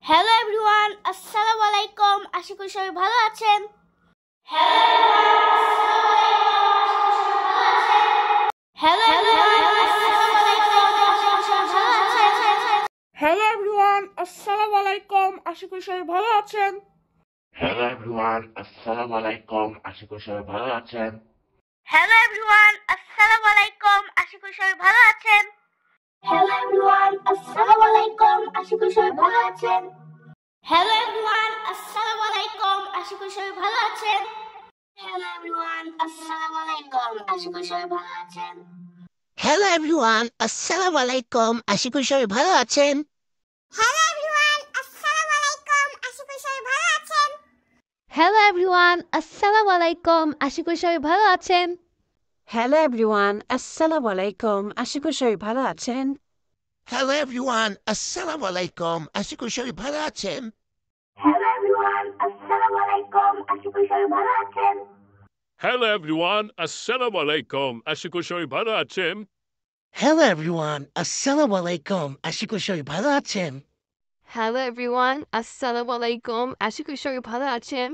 Hello everyone, আসসালামু আলাইকুম। আশা করি সবাই ভালো আছেন। হ্যালো এভরিওয়ান, আসসালামু আলাইকুম। আশা করি সবাই ভালো আছেন। হ্যালো এভরিওয়ান, আসসালামু আলাইকুম। আশা করি সবাই ভালো আছেন। হ্যালো এভরিওয়ান, আসসালামু আলাইকুম। আশা করি সবাই ভালো আছেন। হ্যালো এভরিওয়ান, আসসালামু আলাইকুম। আশা করি সবাই ভালো আছেন। হ্যালো এভরিওয়ান, আসসালামু আলাইকুম। আশা করি সবাই ভালো আছেন। হ্যালো এভরিওয়ান, আসসালামু আলাইকুম। আশা করি সবাই ভালো আছেন। হ্যালো এভরিওয়ান, আসসালামু আলাইকুম। আশা করি সবাই ভালো আছেন। হ্যালো এভরিওয়ান, আসসালামু আলাইকুম। আশা করি সবাই ভালো আছেন। হ্যালো এভরিওয়ান, আসসালামু আলাইকুম। আশা করি সবাই ভালো আছেন। হ্যালো এভরিওয়ান, আসসালামু আলাইকুম। আশা করি সবাই ভালো আছেন। হ্যালো এভরিওয়ান, আসসালামু আলাইকুম। আশা করি সবাই ভালো আছেন। হ্যালো এভরিওয়ান, আসসালামু আলাইকুম। আশা করি সবাই ভালো আছেন। Hello everyone, Assalamu alaikum. আশা করি সবাই ভালো আছেন। হ্যালো এভরিওয়ান, আসসালামু আলাইকুম। আশা করি সবাই ভালো আছেন। হ্যালো এভরিওয়ান, আসসালামু আলাইকুম। আশা করি সবাই ভালো আছেন।